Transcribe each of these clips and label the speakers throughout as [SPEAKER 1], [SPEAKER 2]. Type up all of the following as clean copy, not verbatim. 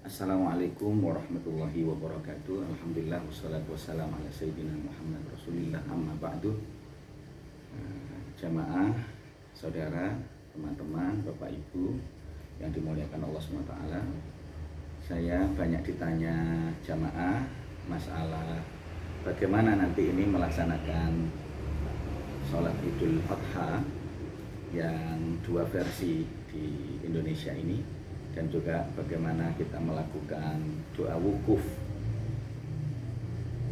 [SPEAKER 1] Assalamualaikum warahmatullahi wabarakatuh. Alhamdulillah wassalatu wassalamu ala sayyidina Muhammad Rasulillah amma ba'du. Jamaah, saudara, teman-teman, Bapak Ibu yang dimuliakan Allah SWT. Saya banyak ditanya jamaah masalah bagaimana nanti ini melaksanakan sholat Idul Adha yang dua versi di Indonesia ini, dan juga bagaimana kita melakukan doa wukuf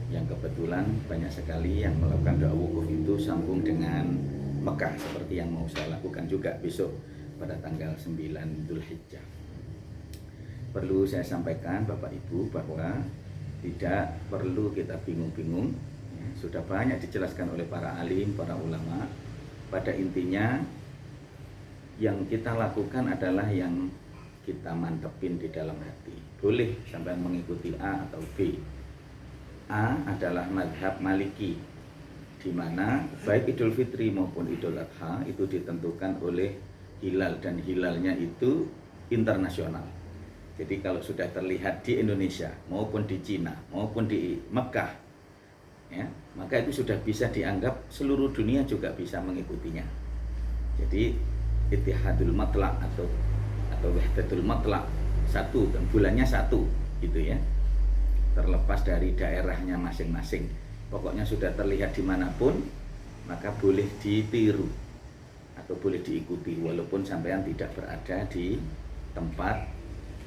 [SPEAKER 1] yang kebetulan banyak sekali yang melakukan doa wukuf itu sambung dengan Mekah, seperti yang mau saya lakukan juga besok pada tanggal 9 Dzulhijjah. Perlu saya sampaikan Bapak Ibu bahwa tidak perlu kita bingung-bingung, ya, sudah banyak dijelaskan oleh para alim, para ulama. Pada intinya yang kita lakukan adalah yang kita mantepin di dalam hati. Boleh sampai mengikuti A atau B. A adalah mazhab Maliki, di mana baik Idul Fitri maupun Idul Adha itu ditentukan oleh hilal, dan hilalnya itu internasional. Jadi kalau sudah terlihat di Indonesia maupun di Cina maupun di Mekah, ya, maka itu sudah bisa dianggap seluruh dunia juga bisa mengikutinya. Jadi Ittihadul Matlaq atau Wahdatul Matlaq, satu, dan bulannya satu gitu ya, terlepas dari daerahnya masing-masing. Pokoknya sudah terlihat dimanapun, maka boleh ditiru atau boleh diikuti walaupun sampean tidak berada di tempat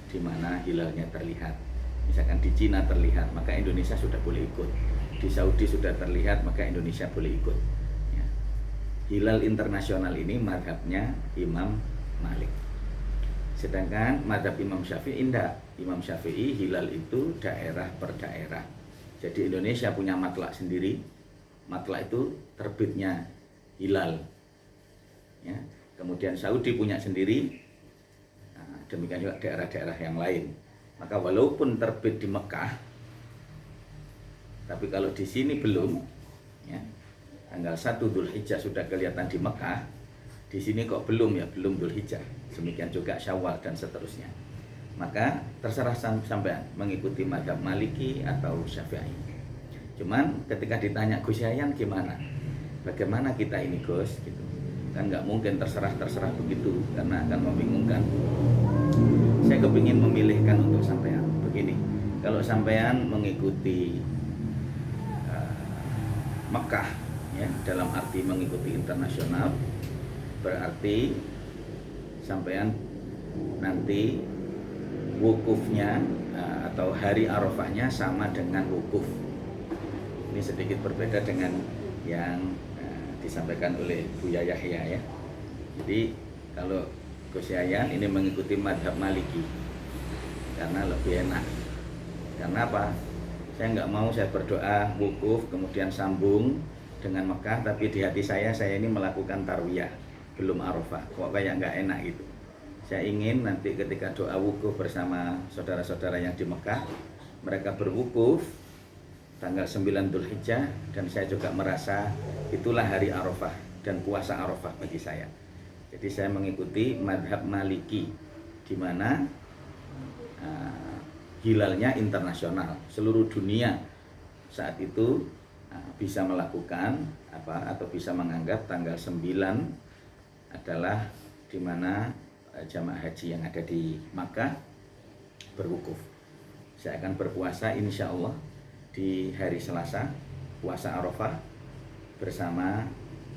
[SPEAKER 1] di mana hilalnya terlihat. Misalkan di Cina terlihat, maka Indonesia sudah boleh ikut. Di Saudi sudah terlihat, maka Indonesia boleh ikut ya. Hilal internasional ini mazhabnya Imam Malik. Sedangkan mazhab Imam Syafi'i indah. Imam Syafi'i hilal itu daerah per daerah. Jadi Indonesia punya matlak sendiri. Matlak itu terbitnya hilal. Ya. Kemudian Saudi punya sendiri. Nah, demikian juga daerah-daerah yang lain. Maka walaupun terbit di Mekah, tapi kalau di sini belum, ya, tanggal 1 Dzulhijjah sudah kelihatan di Mekah, di sini kok belum, ya belum Dzulhijjah. Demikian juga Syawal dan seterusnya. Maka terserah sampean mengikuti mazhab Maliki atau Syafi'i. Cuman ketika ditanya Gus Yayan gimana? Bagaimana kita ini Gus? Gitu. Kan nggak mungkin terserah begitu, karena akan membingungkan. Saya kepingin memilihkan untuk sampean begini. Kalau sampean mengikuti Mekah, ya, dalam arti mengikuti internasional, berarti sampean nanti wukufnya atau hari Arafahnya sama dengan wukuf. Ini sedikit berbeda dengan yang disampaikan oleh Buya Yahya ya. Jadi kalau Gus Yayan ini mengikuti mazhab Maliki karena lebih enak. Karena apa? Saya nggak mau saya berdoa wukuf kemudian sambung dengan Mekah, tapi di hati saya ini melakukan tarwiyah belum Arafah, kok kayak nggak enak gitu. Saya ingin nanti ketika doa wukuf bersama saudara-saudara yang di Mekah, mereka berwukuf tanggal 9 Dzulhijjah, dan saya juga merasa itulah hari Arafah dan puasa Arafah bagi saya. Jadi saya mengikuti mazhab Maliki, di mana hilalnya internasional, seluruh dunia saat itu bisa melakukan atau bisa menganggap tanggal 9 adalah di mana jamaah haji yang ada di Makkah berwukuf. Saya akan berpuasa insya Allah di hari Selasa, puasa Arafah bersama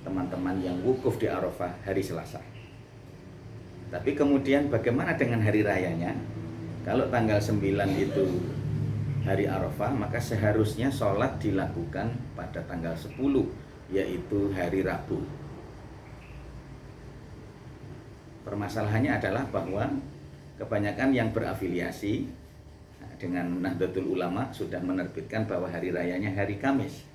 [SPEAKER 1] teman-teman yang wukuf di Arafah hari Selasa. Tapi kemudian bagaimana dengan hari rayanya? Kalau tanggal 9 itu hari Arafah, maka seharusnya sholat dilakukan pada tanggal 10, yaitu hari Rabu. Permasalahannya adalah bahwa kebanyakan yang berafiliasi dengan Nahdlatul Ulama sudah menerbitkan bahwa hari rayanya hari Kamis.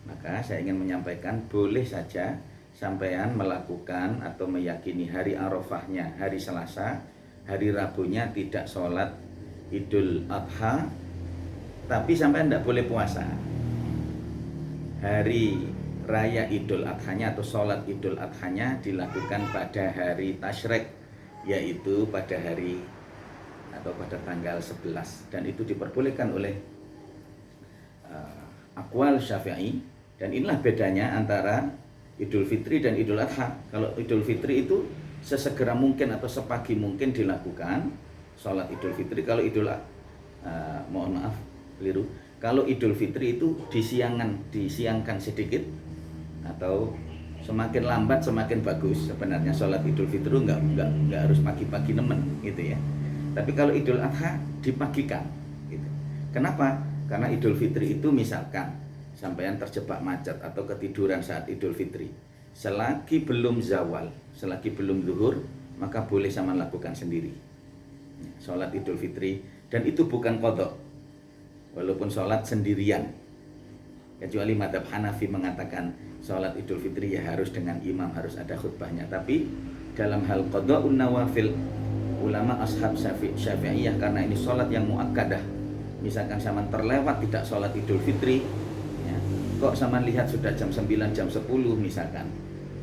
[SPEAKER 1] Maka saya ingin menyampaikan, boleh saja sampean melakukan atau meyakini hari Arafahnya hari Selasa, hari Rabunya tidak sholat Idul Adha, tapi sampean tidak boleh puasa. Hari raya Idul Adhanya atau sholat Idul Adhanya dilakukan pada hari Tasyrik, yaitu pada hari atau pada tanggal 11, dan itu diperbolehkan oleh aqwal Syafi'i. Dan inilah bedanya antara Idul Fitri dan Idul Adha. Kalau Idul Fitri itu sesegera mungkin atau sepagi mungkin dilakukan sholat Idul Fitri. Kalau mohon maaf keliru. Kalau Idul Fitri itu disiangkan sedikit, atau semakin lambat semakin bagus. Sebenarnya sholat Idul Fitri nggak harus pagi-pagi nemen gitu ya. Tapi kalau Idul Adha dipagikan gitu. Kenapa? Karena Idul Fitri itu misalkan sampean terjebak macet atau ketiduran saat Idul Fitri, selagi belum zawal, selagi belum zuhur, maka boleh sama lakukan sendiri sholat Idul Fitri. Dan itu bukan qadha, walaupun sholat sendirian, kecuali madhab Hanafi mengatakan sholat Idul Fitri ya harus dengan imam, harus ada khutbahnya. Tapi dalam hal qadha'un nawafil, ulama ashab Syafi'iyah, karena ini sholat yang muakkadah, misalkan zaman terlewat tidak sholat Idul Fitri, kok saman lihat sudah jam 9, jam 10 misalkan,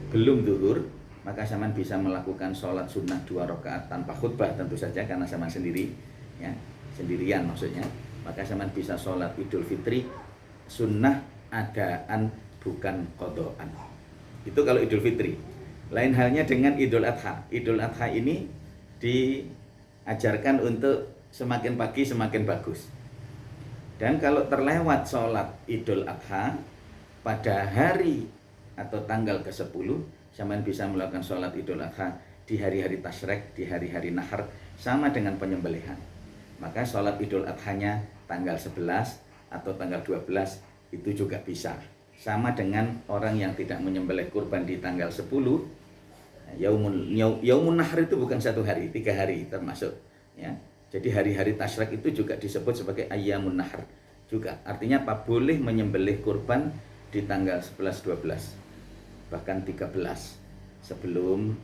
[SPEAKER 1] belum zuhur, maka saman bisa melakukan sholat sunnah 2 rakaat tanpa khutbah tentu saja, karena saman sendiri ya, sendirian maksudnya. Maka saman bisa sholat Idul Fitri sunnah adaan, bukan qadhaan. Itu kalau Idul Fitri. Lain halnya dengan Idul Adha. Idul Adha ini diajarkan untuk semakin pagi semakin bagus. Dan kalau terlewat sholat Idul Adha pada hari atau tanggal ke-10, sampean bisa melakukan sholat Idul Adha di hari-hari tasyrik, di hari-hari nahar, sama dengan penyembelihan. Maka sholat Idul Adhanya tanggal 11 atau tanggal 12 itu juga bisa. Sama dengan orang yang tidak menyembelih kurban di tanggal 10. Yaumun nahar itu bukan 1 hari, 3 hari termasuk ya. Jadi hari-hari tasyrik itu juga disebut sebagai ayyamun nahar juga. Artinya apa? Boleh menyembelih kurban di tanggal 11, 12, bahkan 13 sebelum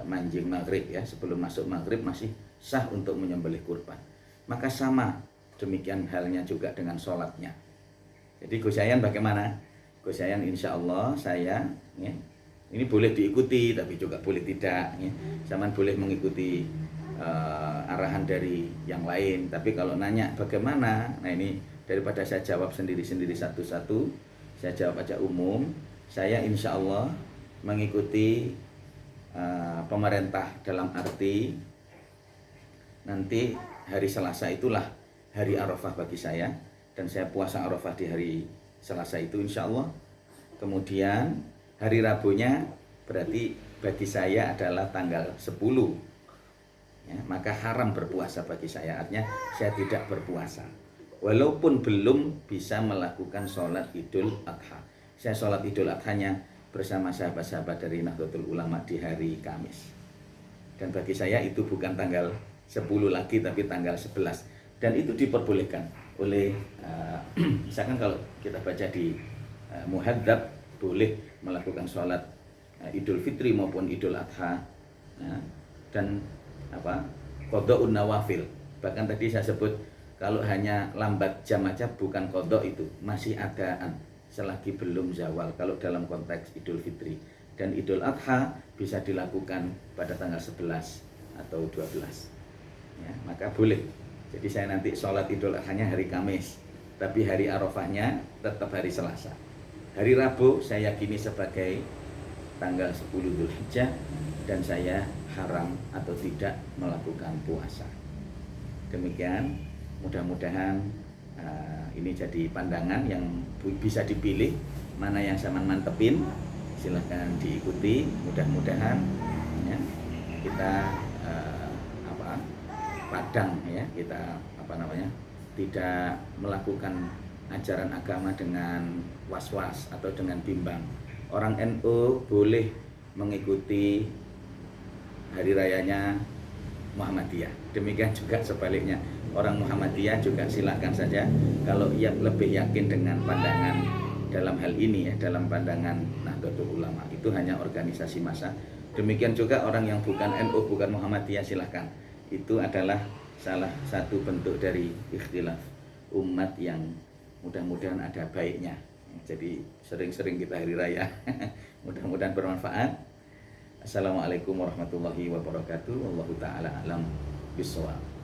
[SPEAKER 1] manjing maghrib ya, sebelum masuk maghrib masih sah untuk menyembelih kurban. Maka sama demikian halnya juga dengan sholatnya. Jadi gosayan bagaimana? Gosayan insya Allah saya ya, ini boleh diikuti tapi juga boleh tidak ya. Zaman boleh mengikuti arahan dari yang lain. Tapi kalau nanya bagaimana, nah ini daripada saya jawab sendiri-sendiri satu-satu, saya jawab aja umum. Saya insya Allah mengikuti pemerintah, dalam arti nanti hari Selasa itulah hari Arafah bagi saya, dan saya puasa Arafah di hari Selasa itu insya Allah. Kemudian hari Rabunya berarti bagi saya adalah tanggal 10 ya, maka haram berpuasa bagi saya. Artinya saya tidak berpuasa walaupun belum bisa melakukan sholat Idul Adha. Saya sholat Idul Adhanya bersama sahabat-sahabat dari Nahdlatul Ulama di hari Kamis. Dan bagi saya itu bukan tanggal 10 lagi tapi tanggal 11. Dan itu diperbolehkan oleh misalkan kalau kita baca di Muhadzab, boleh melakukan sholat Idul Fitri maupun Idul Adha ya, dan qadha'un nawafil. Bahkan tadi saya sebut kalau hanya lambat jam aja bukan qadha, itu masih adaan selagi belum zawal kalau dalam konteks Idul Fitri. Dan Idul Adha bisa dilakukan pada tanggal 11 atau 12 ya, maka boleh. Jadi saya nanti sholat Idul Adhanya hari Kamis, tapi hari Arafahnya tetap hari Selasa. Hari Rabu saya yakini sebagai tanggal 10 Dzulhijjah, dan saya haram atau tidak melakukan puasa. Demikian, mudah-mudahan ini jadi pandangan yang bisa dipilih mana yang sama mantepin, silahkan diikuti. Mudah-mudahan ya, kita padang ya, kita tidak melakukan ajaran agama dengan was-was atau dengan bimbang. Orang NU boleh mengikuti hari rayanya Muhammadiyah. Demikian juga sebaliknya, orang Muhammadiyah juga silakan saja kalau ia lebih yakin dengan pandangan dalam hal ini ya, dalam pandangan Nahdlatul Ulama, itu hanya organisasi massa. Demikian juga orang yang bukan NU, bukan Muhammadiyah, silakan. Itu adalah salah satu bentuk dari ikhtilaf umat yang mudah-mudahan ada baiknya. Jadi sering-sering kita hari raya. Mudah-mudahan bermanfaat. Assalamualaikum warahmatullahi wabarakatuh. Wallahu ta'ala alam bisawab.